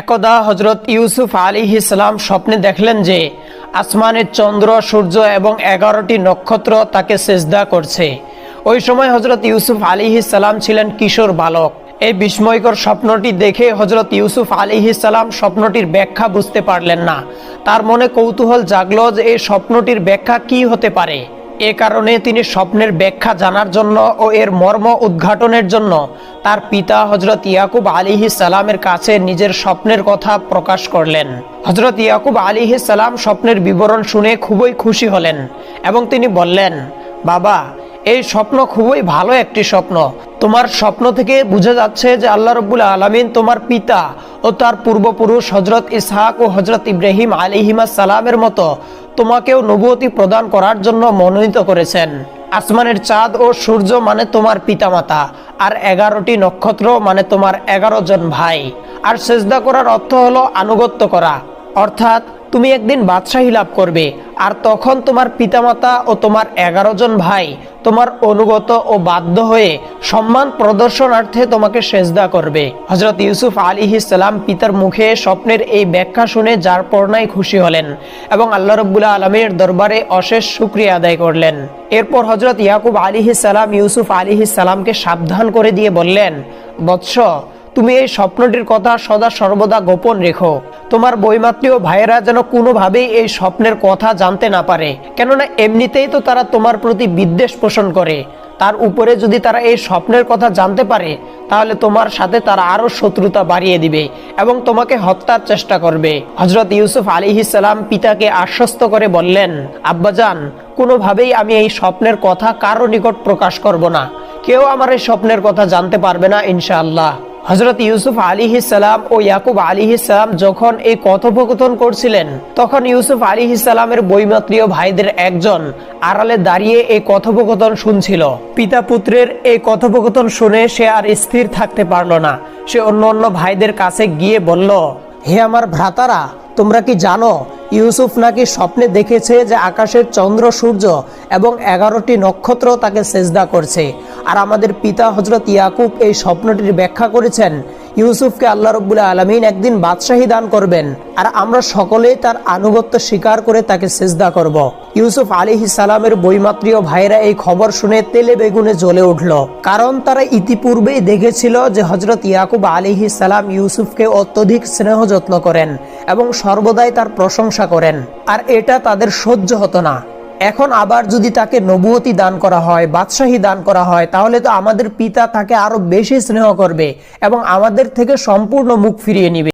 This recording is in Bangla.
একদা হযরত ইউসুফ আলাইহিস সালাম স্বপ্নে দেখলেন যে আসমানের চন্দ্র, সূর্য এবং 11টি নক্ষত্র তাকে সেজদা করছে। ওই সময় হযরত ইউসুফ আলাইহিস সালাম ছিলেন কিশোর বালক। এই বিস্ময়কর স্বপ্নটি দেখে হযরত ইউসুফ আলাইহিস সালাম স্বপ্নটির ব্যাখ্যা বুঝতে পারলেন না। তার মনে কৌতূহল জাগলো যে এই স্বপ্নটির ব্যাখ্যা কি হতে পারে। এ কারণে তিনি স্বপ্নের ব্যাখ্যা জানার জন্য ও এর মর্ম উদ্ঘাটনের জন্য তার পিতা হযরত ইয়াকুব আলাইহিস সালামের কাছে নিজের স্বপ্নের কথা প্রকাশ করলেন। হযরত ইয়াকুব আলাইহিস সালাম স্বপ্নের বিবরণ শুনে খুবই খুশি হলেন এবং তিনি বললেন, বাবা, এই স্বপ্ন খুবই ভালো একটি স্বপ্ন। তোমার স্বপ্ন থেকে বোঝা যাচ্ছে যে আল্লাহ রাব্বুল আলামিন তোমার পিতা ও তার পূর্বপুরুষ হযরত ইসহাক ও হযরত ইব্রাহিম আলাইহিমাস সালামের মতো তোমাকেও নবুয়তি প্রদান করার জন্য মনোনীত করেছেন। আসমানের চাঁদ ও সূর্য মানে তোমার পিতামাতা, আর 11টি নক্ষত্র মানে তোমার 11 জন ভাই। আর সেজদা করার অর্থ হলো আনুগত্য করা, অর্থাৎ তুমি একদিন বাদশাহী লাভ করবে, আর তখন তোমার পিতামাতা ও তোমার 11 জন ভাই তোমার অনুগত ও বাধ্য হয়ে সম্মান প্রদর্শনার্থে তোমাকে সেজদা করবে। হযরত ইউসুফ আলাইহিস সালাম পিতার মুখে স্বপ্নের এই ব্যাখ্যা শুনে যার পরনাই খুশি হলেন এবং আল্লাহ রাব্বুল আলামিনের দরবারে অশেষ শুকরিয়া আদায় করলেন। এরপর হযরত ইয়াকুব আলাইহিস সালাম ইউসুফ আলাইহিস সালামকে সাবধান করে দিয়ে বললেন, বৎস, তুমি এই স্বপ্নটির কথা সদা সর্বদা গোপন রেখো। তোমার বৈমাত্রীয় ভাইয়েরা যেন কোনোভাবেই এই স্বপ্নের কথা জানতে না পারে, কেননা এমনিতেই তো তারা তোমার প্রতি বিদ্বেষ পোষণ করে। তার উপরে যদি তারা এই স্বপ্নের কথা জানতে পারে, তাহলে তোমার সাথে তারা আরো শত্রুতা বাড়িয়ে দিবে এবং তোমাকে হত্যার চেষ্টা করবে। হযরত ইউসুফ আলাইহিস সালাম পিতাকে আশ্বস্ত করে বললেন, আব্বাজান, কোনোভাবেই আমি এই স্বপ্নের কথা কারো নিকট প্রকাশ করব না। কেউ আমার এই স্বপ্নের কথা জানতে পারবে না ইনশাআল্লাহ। হযরত ইউসুফ আলাইহিস সালাম ও ইয়াকুব আলাইহিস সালাম যখন এই কথোপকথন করছিলেন, তখন ইউসুফ আলাইহিস সালামের বৈমাত্রীয় ভাইদের একজন আড়ালে দাঁড়িয়ে এই কথোপকথন শুনছিল। পিতা পুত্রের এই কথোপকথন শুনে সে আর স্থির থাকতে পারল না। সে অন্য ভাইদের কাছে গিয়ে বলল, হে আমার ভ্রাতারা, তোমরা কি জানো ইউসুফ নাকি স্বপ্নে দেখেছে যে আকাশের চন্দ্র, সূর্য এবং 11টি নক্ষত্র তাকে সেজদা করছে। আর আমাদের পিতা হযরত ইয়াকুব এই স্বপ্নটির ব্যাখ্যা করেছেন ইউসুফকে আল্লাহ রাব্বুল আলামিন একদিন বাদশাহী দান করবেন, আর আমরা সকলেই তার আনুগত্য স্বীকার করে তাকে সেজদা করব। ইউসুফ আলাইহিস সালামের বৈমাত্রীয় ভাইরা এই খবর শুনে তেলে বেগুনে জ্বলে উঠল, কারণ তারা ইতিপূর্বেই দেখেছিল যে হযরত ইয়াকুব আলাইহিস সালাম ইউসুফকে অত্যধিক স্নেহ যত্ন করেন এবং সর্বদাই তার প্রশংসা করেন, আর এটা তাদের সহ্য হতো না। এখন আবার যদি তাকে নবুয়তি দান করা হয়, বাদশাহী দান করা হয়, তাহলে তো আমাদের পিতা তাকে আরো বেশি স্নেহ করবে এবং আমাদের থেকে সম্পূর্ণ মুখ ফিরিয়ে নিবে।